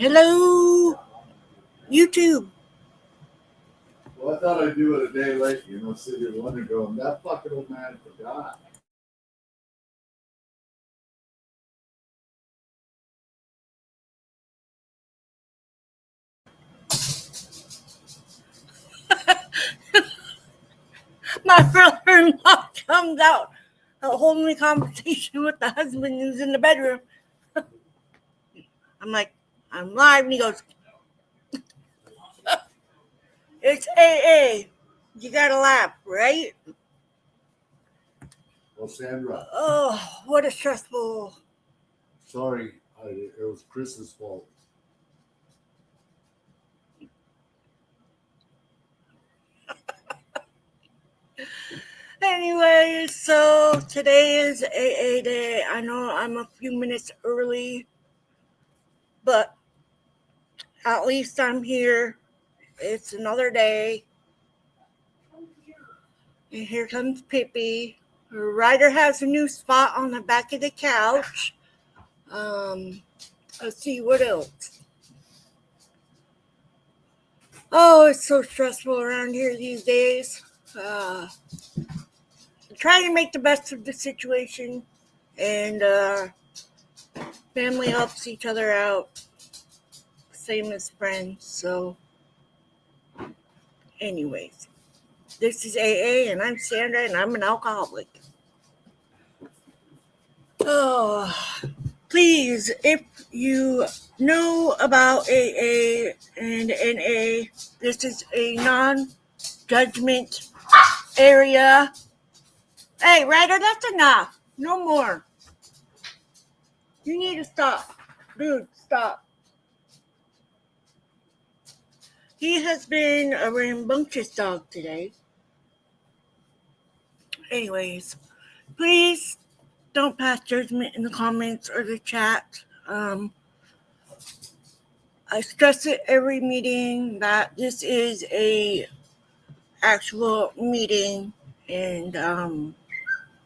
Hello, YouTube. Well, I thought I'd do it a day late, sit here wondering, going, that fucking old man forgot. My brother-in-law comes out holding a conversation with the husband who's in the bedroom. I'm like, I'm live, and he goes, "It's AA. You gotta laugh, right?" Well, Sandra, Oh, what a stressful. sorry, it was Chris's fault. Anyway, so today is AA day. I know I'm a few minutes early, but at least I'm here. It's another day. And here comes Pippi. Ryder has a new spot on the back of the couch. Let's see what else. Oh, it's so stressful around here these days. Trying to make the best of the situation, and family helps each other out, same as friends. So, anyways, this is AA, and I'm Sandra, and I'm an alcoholic. Oh, please, if you know about AA and NA, this is a non-judgment area. Hey, Ryder, that's enough. No more. You need to stop. Dude, stop. He has been a rambunctious dog today. Anyways, please don't pass judgment in the comments or the chat. I stress it every meeting that this is a actual meeting and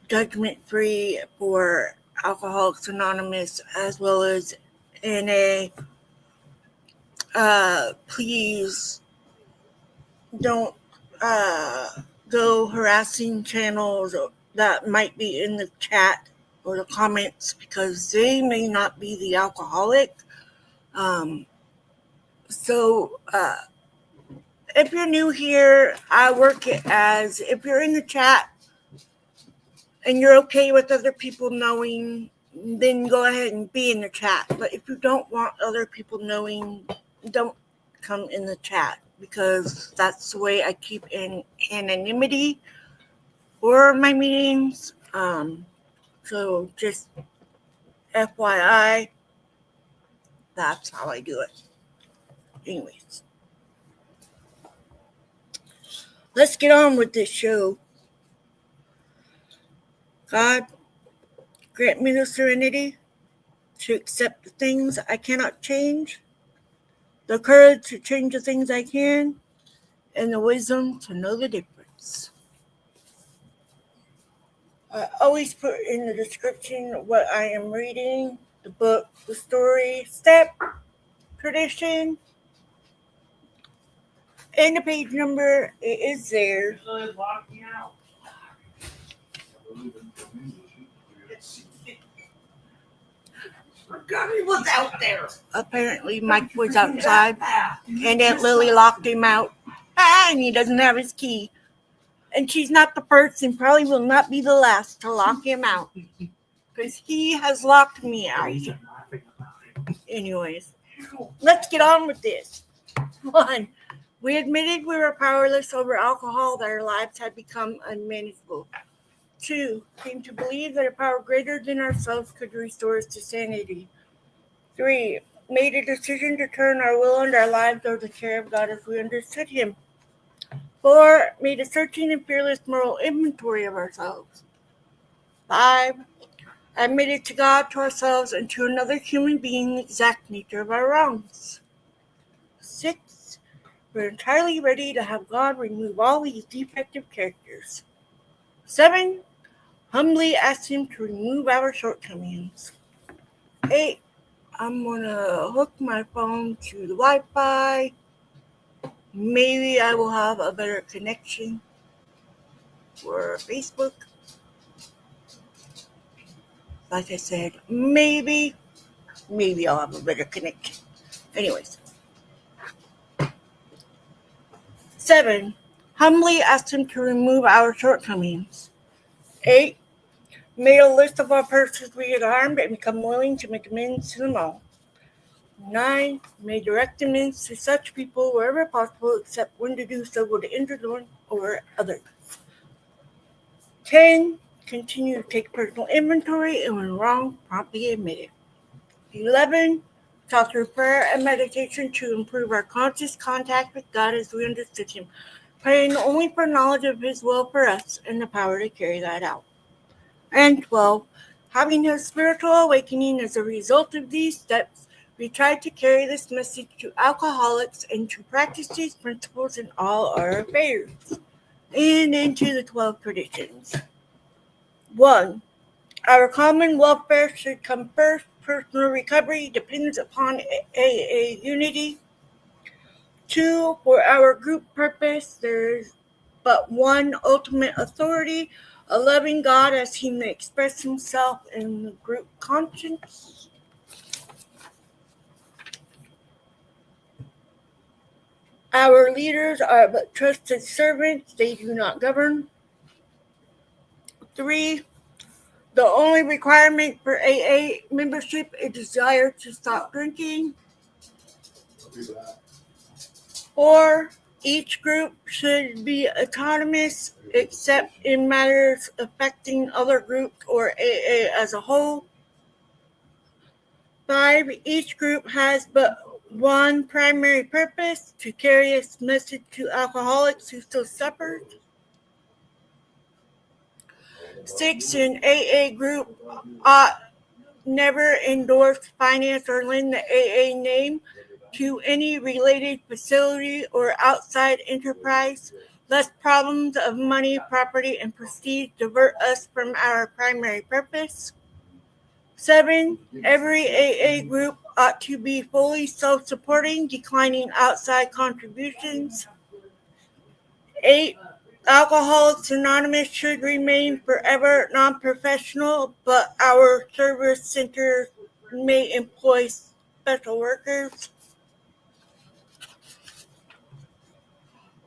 judgment free for Alcoholics Anonymous as well as NA. Please don't go harassing channels that might be in the chat or the comments because they may not be the alcoholic. So if you're new here, I work it as if you're in the chat and you're okay with other people knowing, then go ahead and be in the chat. But if you don't want other people knowing, don't come in the chat because that's the way I keep in anonymity for my meetings. So just FYI, that's how I do it. Anyways, let's get on with this show. God, grant me the serenity to accept the things I cannot change, the courage to change the things I can, and the wisdom to know the difference. I always put in the description what I am reading, the book, the story, step, tradition, and the page number. It is there. Gummy was out there. Apparently, Mike was outside, and Aunt Lily locked him out, and he doesn't have his key. And she's not the first and probably will not be the last to lock him out because he has locked me out. Anyways, let's get on with this. 1, we admitted we were powerless over alcohol, that our lives had become unmanageable. 2, came to believe that a power greater than ourselves could restore us to sanity. 3, made a decision to turn our will and our lives over to the care of God as we understood Him. 4, made a searching and fearless moral inventory of ourselves. 5, admitted to God, to ourselves, and to another human being the exact nature of our wrongs. 6, we're entirely ready to have God remove all these defective characters. 7, humbly ask Him to remove our shortcomings. 8, I'm gonna hook my phone to the Wi-Fi. Maybe I will have a better connection for Facebook. Like I said, maybe I'll have a better connection. Anyways. 7. Humbly ask Him to remove our shortcomings. 8. Made a list of all persons we had harmed and become willing to make amends to them all. 9. May direct amends to such people wherever possible, except when to do so would injure one or others. 10. Continue to take personal inventory and when wrong, promptly admit it. 11. Talk through prayer and meditation to improve our conscious contact with God as we understood Him, praying only for knowledge of His will for us and the power to carry that out. And 12. Having a spiritual awakening as a result of these steps, we tried to carry this message to alcoholics and to practice these principles in all our affairs and into the 12 traditions. 1. Our common welfare should come first. Personal recovery depends upon AA unity. 2. For our group purpose, there is but one ultimate authority, a loving God as He may express Himself in the group conscience. Our leaders are but trusted servants, they do not govern. 3. The only requirement for AA membership is desire to stop drinking. I'll be back. 4. Each group should be autonomous except in matters affecting other groups or AA as a whole. 5. Each group has but one primary purpose, to carry its message to alcoholics who still suffer. 6. An AA group ought never endorse, finance, or lend the AA name to any related facility or outside enterprise, lest problems of money, property, and prestige divert us from our primary purpose. 7. Every AA group ought to be fully self-supporting, declining outside contributions. 8. Alcoholics Anonymous should remain forever non-professional, but our service centers may employ special workers.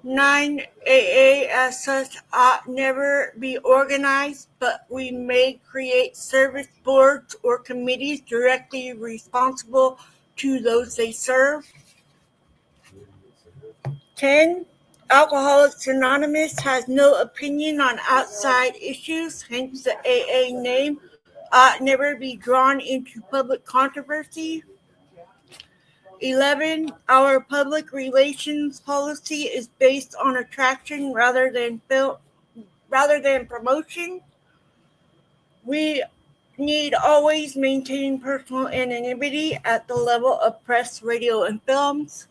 9. AA as such ought never be organized, but we may create service boards or committees directly responsible to those they serve. 10. Alcoholics Anonymous has no opinion on outside issues, hence the AA name ought never be drawn into public controversy. 11. Our public relations policy is based on attraction rather than promotion. We need always maintain personal anonymity at the level of press, radio, and films.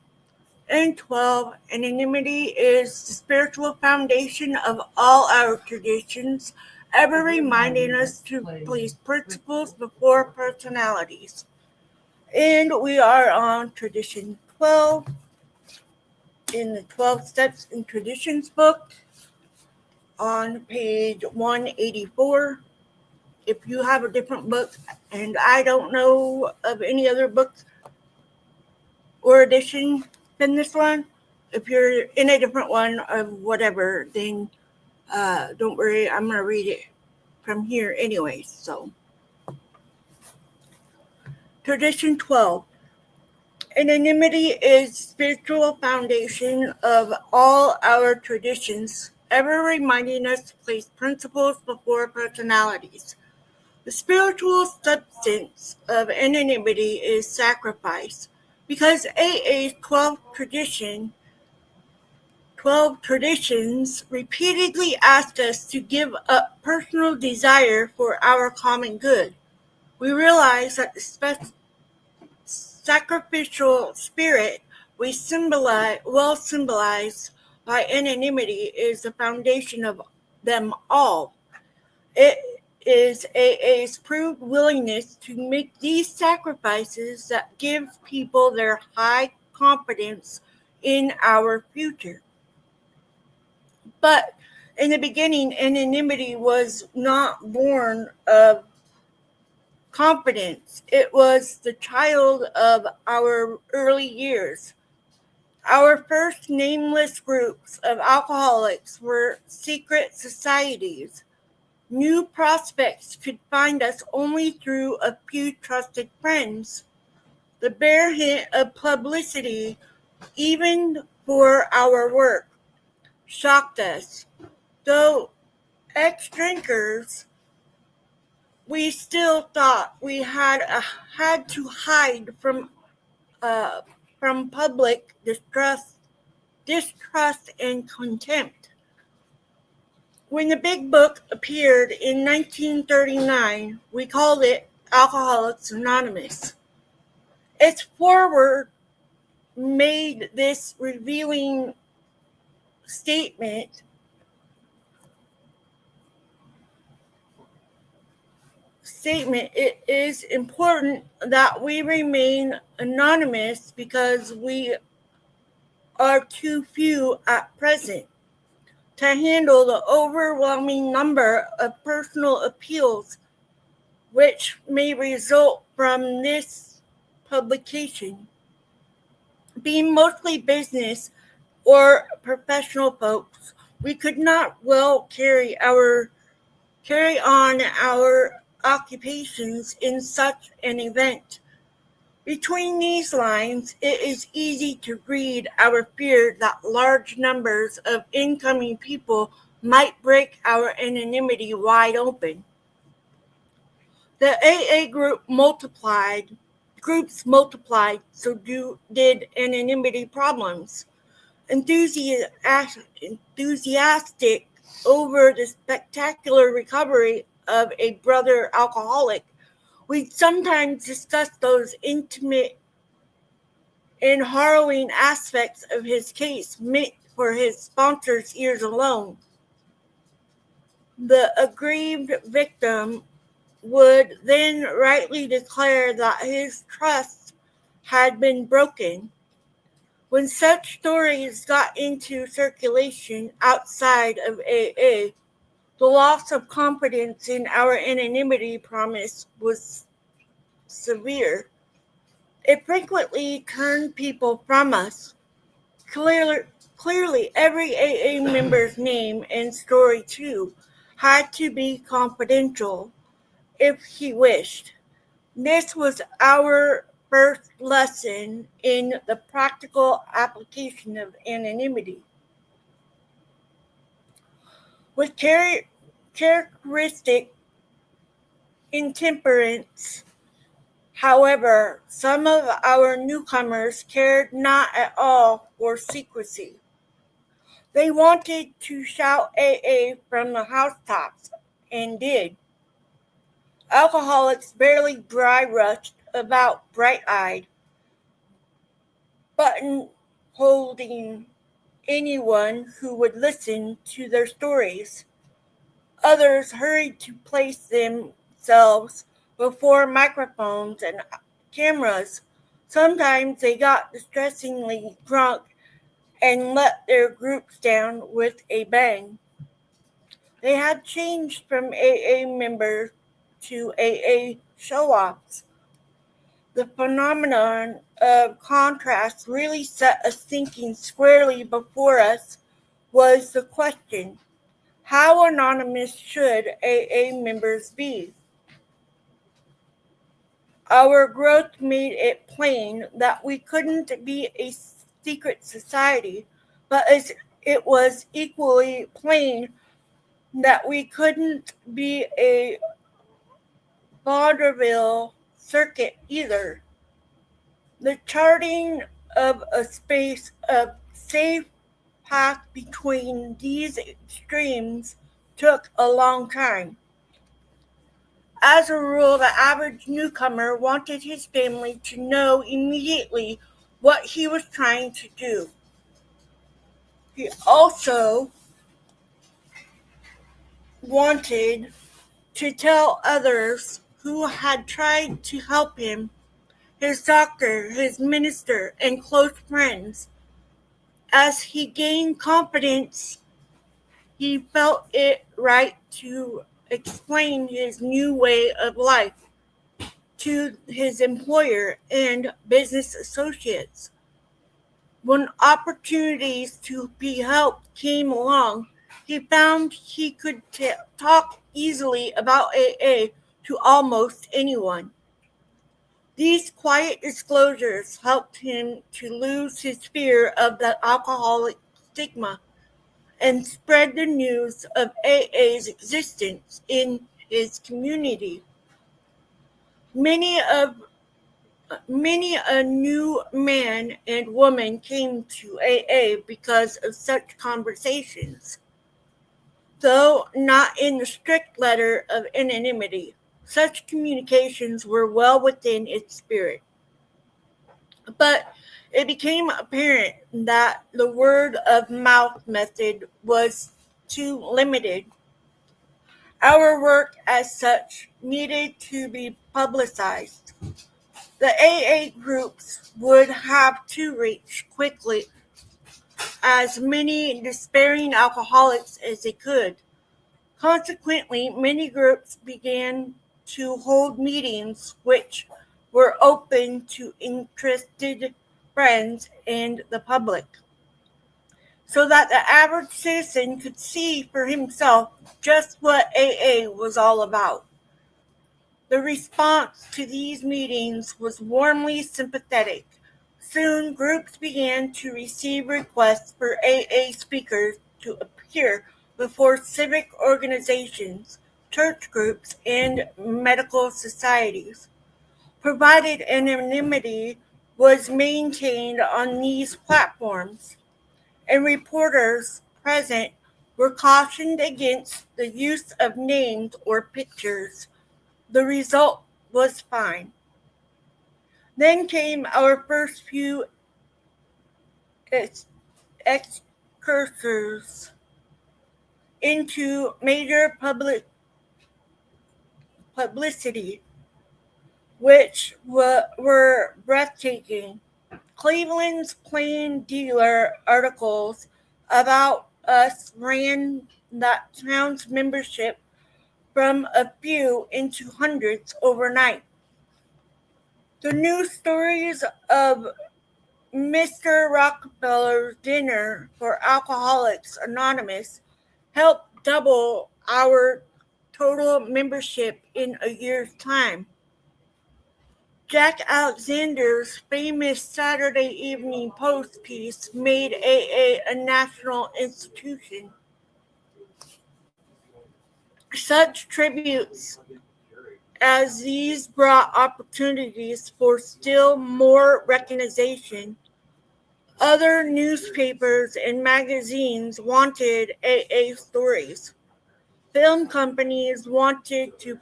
And 12. Anonymity is the spiritual foundation of all our traditions, ever reminding us to place principles before personalities. And we are on tradition 12 in the 12 Steps in Traditions book on page 184. If you have a different book, and I don't know of any other book or edition than this one, if you're in a different one or whatever, then don't worry, I'm going to read it from here anyways. So, Tradition 12. Anonymity is the spiritual foundation of all our traditions, ever reminding us to place principles before personalities. The spiritual substance of anonymity is sacrifice, because AA's 12 traditions repeatedly ask us to give up personal desire for our common good. We realize that the sacrificial spirit we symbolize by anonymity is the foundation of them all. It is AA's proved willingness to make these sacrifices that give people their high confidence in our future. But in the beginning, anonymity was not born of confidence. It was the child of our early years. Our first nameless groups of alcoholics were secret societies. New prospects could find us only through a few trusted friends. The bare hint of publicity, even for our work, shocked us. Though ex-drinkers, we still thought we had to hide from public distrust and contempt. When the Big Book appeared in 1939, we called it Alcoholics Anonymous. Its foreword made this revealing statement. It is important that we remain anonymous because we are too few at present to handle the overwhelming number of personal appeals which may result from this publication. Being mostly business or professional folks, we could not well carry on our occupations in such an event. Between these lines, it is easy to read our fear that large numbers of incoming people might break our anonymity wide open. The AA groups multiplied, so did anonymity problems. Enthusiastic over the spectacular recovery of a brother alcoholic, we sometimes discuss those intimate and harrowing aspects of his case meant for his sponsor's ears alone. The aggrieved victim would then rightly declare that his trust had been broken. When such stories got into circulation outside of AA, the loss of confidence in our anonymity promise was severe. It frequently turned people from us. Clearly, every AA member's name and story, too, had to be confidential if he wished. This was our first lesson in the practical application of anonymity. With characteristic intemperance, however, some of our newcomers cared not at all for secrecy. They wanted to shout AA from the housetops, and did. Alcoholics barely dry-rushed about bright-eyed, button-holding anyone who would listen to their stories. Others hurried to place themselves before microphones and cameras. Sometimes they got distressingly drunk and let their groups down with a bang. They had changed from AA members to AA show-offs. The phenomenon of contrast really set us thinking squarely before us was the question, how anonymous should AA members be? Our growth made it plain that we couldn't be a secret society, but it was equally plain that we couldn't be a vaudeville circuit either. The charting of a safe path between these extremes took a long time. As a rule, the average newcomer wanted his family to know immediately what he was trying to do. He also wanted to tell others who had tried to help him, his doctor, his minister, and close friends. As he gained confidence, he felt it right to explain his new way of life to his employer and business associates. When opportunities to be helped came along, he found he could talk easily about AA to almost anyone. These quiet disclosures helped him to lose his fear of the alcoholic stigma and spread the news of AA's existence in his community. Many a new man and woman came to AA because of such conversations, though not in the strict letter of anonymity. Such communications were well within its spirit. But it became apparent that the word of mouth method was too limited. Our work as such needed to be publicized. The AA groups would have to reach quickly as many despairing alcoholics as they could. Consequently, many groups began to hold meetings which were open to interested friends and the public, so that the average citizen could see for himself just what AA was all about. The response to these meetings was warmly sympathetic. Soon, groups began to receive requests for AA speakers to appear before civic organizations, church groups, and medical societies. Provided anonymity was maintained on these platforms, and reporters present were cautioned against the use of names or pictures, the result was fine. Then came our first few excursions into major publicity, which were breathtaking. Cleveland's Plain Dealer articles about us ran that town's membership from a few into hundreds overnight. The news stories of Mr. Rockefeller's Dinner for Alcoholics Anonymous helped double our total membership in a year's time. Jack Alexander's famous Saturday Evening Post piece made AA a national institution. Such tributes as these brought opportunities for still more recognition. Other newspapers and magazines wanted AA stories. Film companies wanted to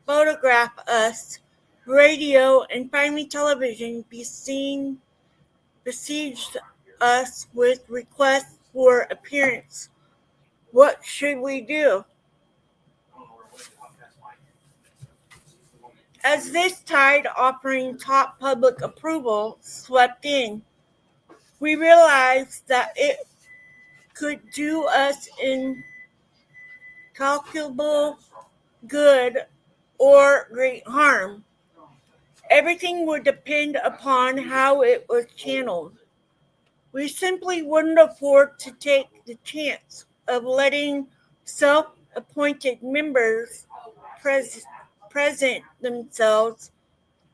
photograph us. Radio and finally television besieged us with requests for appearance. What should we do? As this tide offering top public approval swept in, we realized that it could do us incalculable good or great harm. Everything would depend upon how it was channeled. We simply wouldn't afford to take the chance of letting self-appointed members present themselves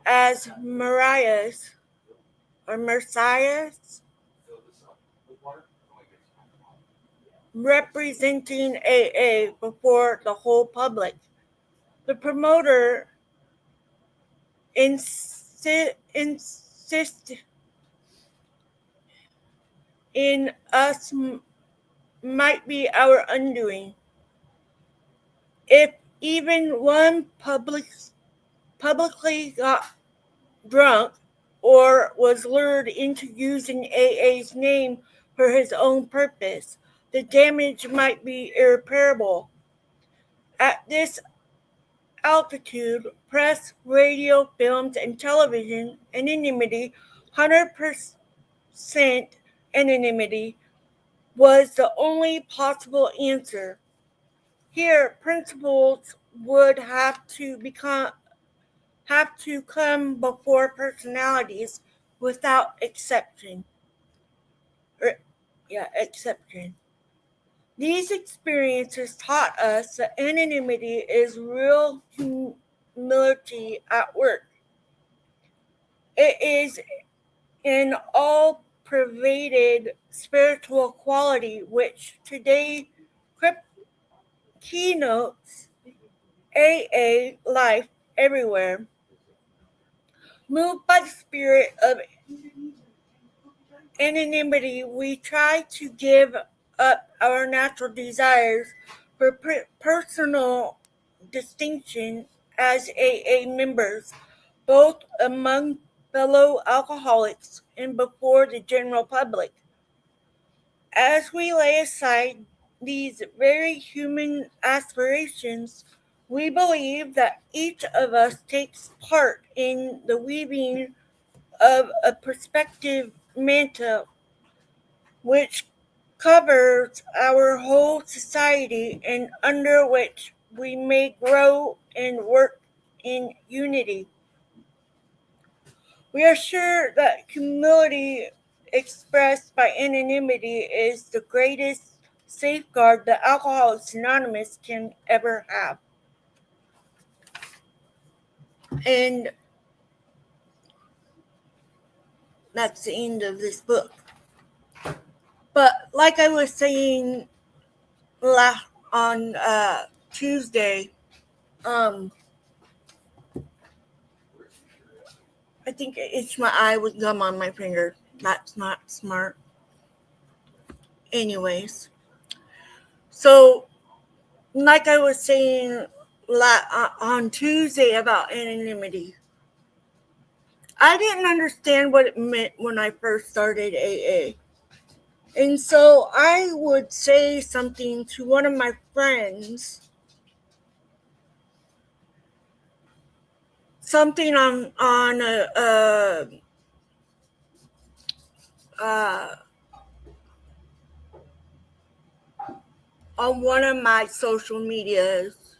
as messiahs representing AA before the whole public. The promoter insisted in us might be our undoing. If even one publicly got drunk or was lured into using AA's name for his own purpose, the damage might be irreparable. At this altitude, press, radio, films, and television, anonymity, 100% anonymity, was the only possible answer. Here, principles would have to come before personalities without exception. Exception. These experiences taught us that anonymity is real humility at work. It is an all-pervaded spiritual quality which today keynotes AA life everywhere. Moved by the spirit of anonymity, we try to give up our natural desires for personal distinction as AA members, both among fellow alcoholics and before the general public. As we lay aside these very human aspirations, we believe that each of us takes part in the weaving of a perspective mantle which covers our whole society and under which we may grow and work in unity. We are sure that humility expressed by anonymity is the greatest safeguard that Alcoholics Anonymous can ever have. And that's the end of this book. But like I was saying on Tuesday, I think I itched my eye with gum on my finger. That's not smart. Anyways, so like I was saying on Tuesday about anonymity, I didn't understand what it meant when I first started AA. And so I would say something to one of my friends, something on one of my social medias.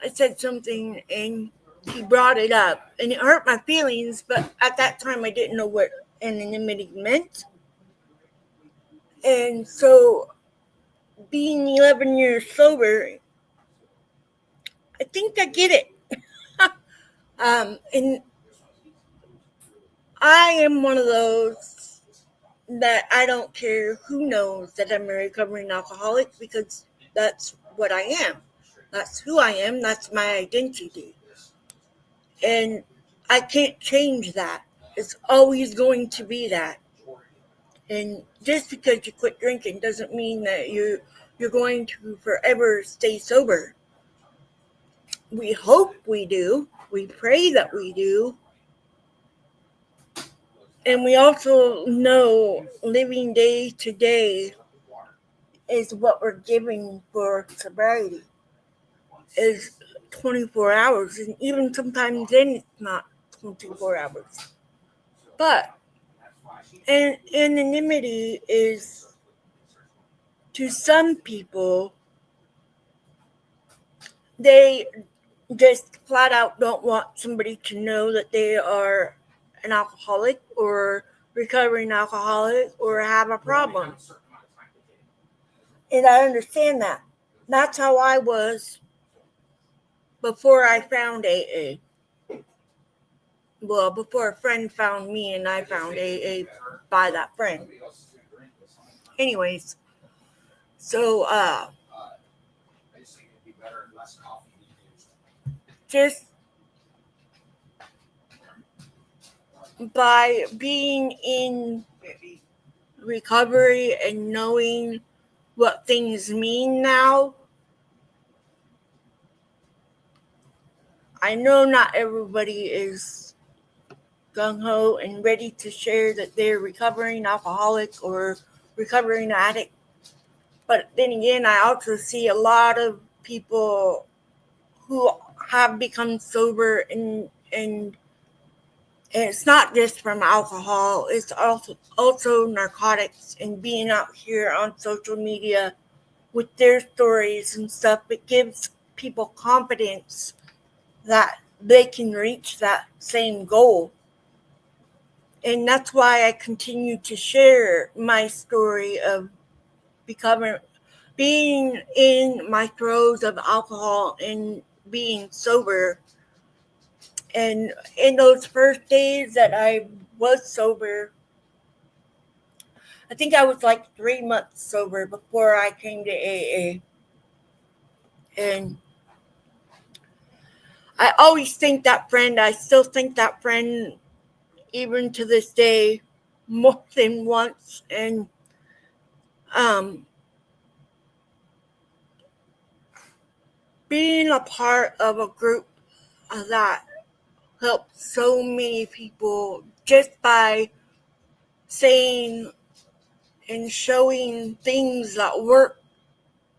I said something and he brought it up and it hurt my feelings, but at that time I didn't know what anonymity meant. And so being 11 years sober, I think I get it. And I am one of those that I don't care who knows that I'm a recovering alcoholic because that's what I am. That's who I am. That's my identity. And I can't change that. It's always going to be that. And just because you quit drinking doesn't mean that you're going to forever stay sober. We hope we do. We pray that we do. And we also know living day to day is what we're giving for sobriety. Is 24 hours. And even sometimes then it's not 24 hours. But anonymity is, to some people, they just flat out don't want somebody to know that they are an alcoholic or recovering alcoholic or have a problem. And I understand that. That's how I was before I found AA. Well, before a friend found me and I found AA by that friend. Anyways, so just by being in recovery and knowing what things mean now, I know not everybody is gung-ho and ready to share that they're recovering alcoholic or recovering addict. But then again, I also see a lot of people who have become sober, and it's not just from alcohol, it's also narcotics, and being out here on social media with their stories and stuff. It gives people confidence that they can reach that same goal. And that's why I continue to share my story of being in my throes of alcohol and being sober. And in those first days that I was sober, I think I was like 3 months sober before I came to AA. And I always think that friend, I still think that friend, even to this day, more than once. And being a part of a group that helped so many people just by saying and showing things that work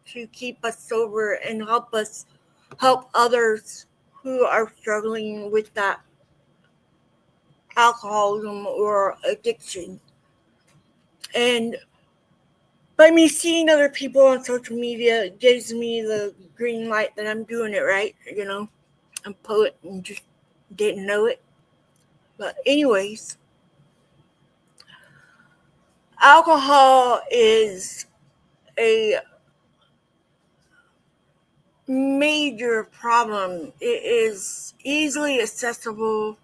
to keep us sober and help others who are struggling with that alcoholism or addiction. And by me seeing other people on social media, it gives me the green light that I'm doing it right. I'm a poet and just didn't know it. But anyways, alcohol is a major problem. It is easily accessible,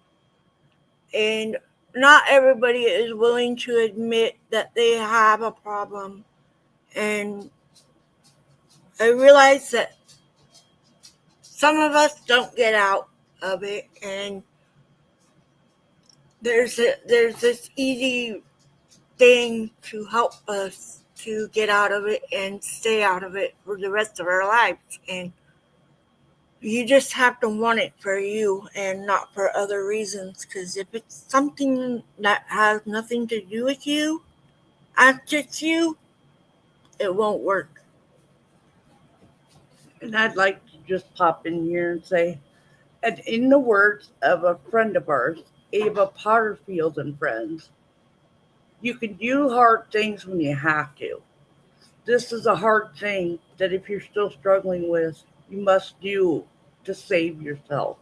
and not everybody is willing to admit that they have a problem. And I realize that some of us don't get out of it, and there's this easy thing to help us to get out of it and stay out of it for the rest of our lives. And you just have to want it for you and not for other reasons. Because if it's something that has nothing to do with you, just you, it won't work. And I'd like to just pop in here and say, and in the words of a friend of ours, Ava Potterfield and friends, you can do hard things when you have to. This is a hard thing that if you're still struggling with, you must do to save yourself.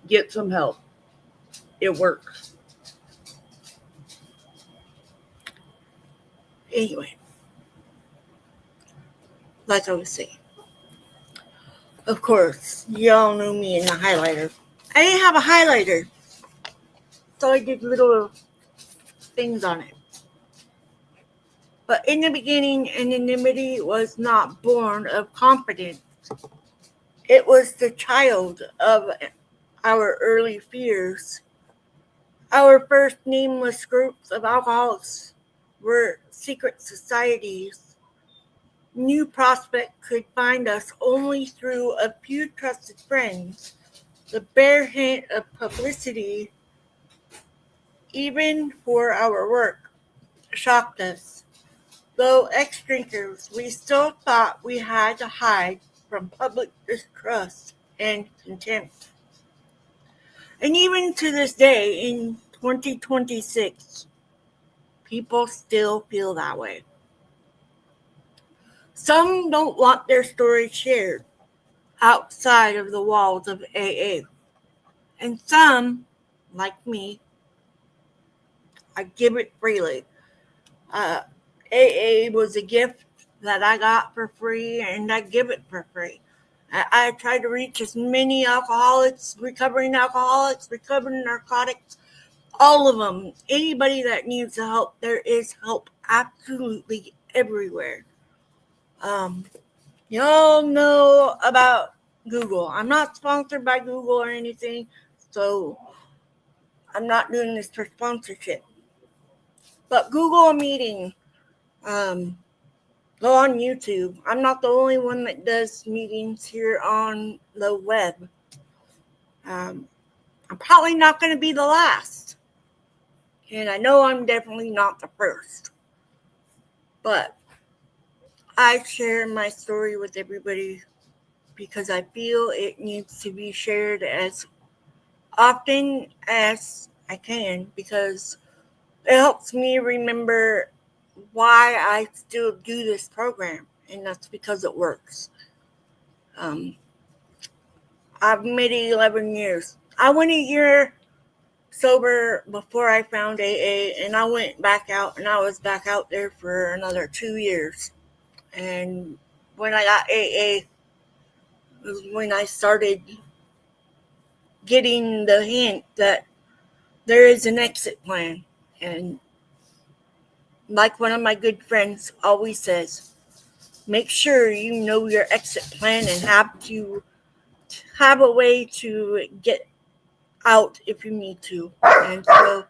Get some help. It works. Anyway, like I was saying, of course, y'all know me in the highlighter. I didn't have a highlighter, so I did little things on it. But in the beginning, anonymity was not born of confidence. It was the child of our early fears. Our first nameless groups of alcoholics were secret societies. New Prospect could find us only through a few trusted friends. The bare hint of publicity, even for our work, shocked us. Though ex-drinkers, we still thought we had to hide from public distrust and contempt. And even to this day, in 2026, people still feel that way. Some don't want their story shared outside of the walls of AA. And some, like me, I give it freely. AA was a gift that I got for free, and I give it for free. I try to reach as many alcoholics, recovering narcotics, all of them. Anybody that needs help, there is help absolutely everywhere. Y'all know about Google. I'm not sponsored by Google or anything, so I'm not doing this for sponsorship. But Google a meeting. Go on YouTube. I'm not the only one that does meetings here on the web. I'm probably not going to be the last. And I know I'm definitely not the first. But I share my story with everybody because I feel it needs to be shared as often as I can, because it helps me remember why I still do this program, and that's because it works. I've made it 11 years. I went a year sober before I found AA, and I went back out, and I was back out there for another 2 years. And when I got AA was when I started getting the hint that there is an exit plan. And like one of my good friends always says, make sure you know your exit plan and have a way to get out if you need to. And so,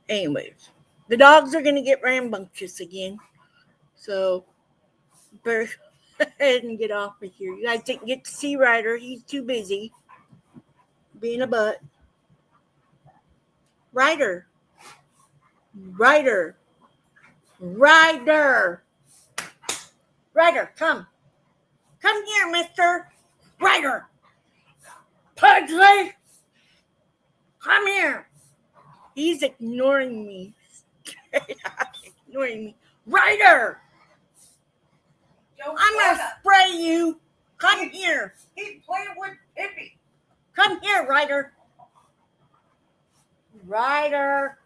anyways, the dogs are going to get rambunctious again. So, better go ahead and get off of here. You guys didn't get to see Ryder. He's too busy being a butt. Ryder. Ryder. Ryder. Ryder, come. Come here, mister. Ryder. Pugsley. Come here. He's ignoring me. Ignoring me. Ryder. I'm going to spray you. Come here. He's playing with Pippi. Come here, Ryder. Ryder.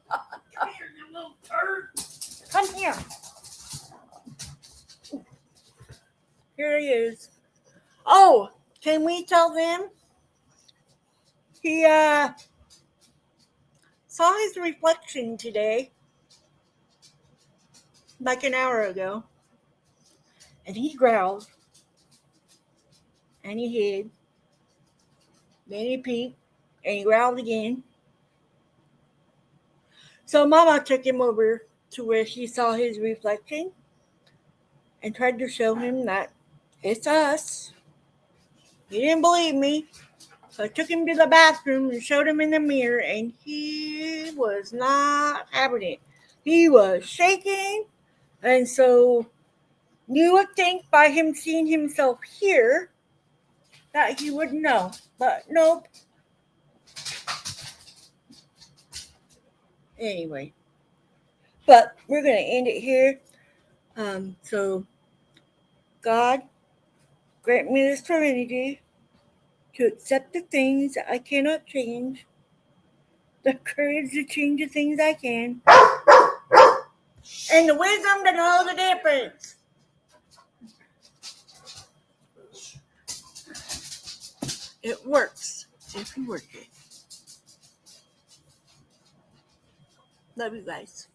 Come here, you little turd. Come here. Here he is. Oh, can we tell them? He saw his reflection today, like an hour ago, and he growled, and he hid, then he peeked, and he growled again. So Mama took him over to where she saw his reflection and tried to show him that it's us. He didn't believe me. So I took him to the bathroom and showed him in the mirror, and he was not having it. He was shaking. And so you would think by him seeing himself here that he would know. But nope. Anyway. But we're going to end it here. So God, grant me the serenity to accept the things that I cannot change, the courage to change the things I can, and the wisdom to know the difference. It works if you work it. Love you guys.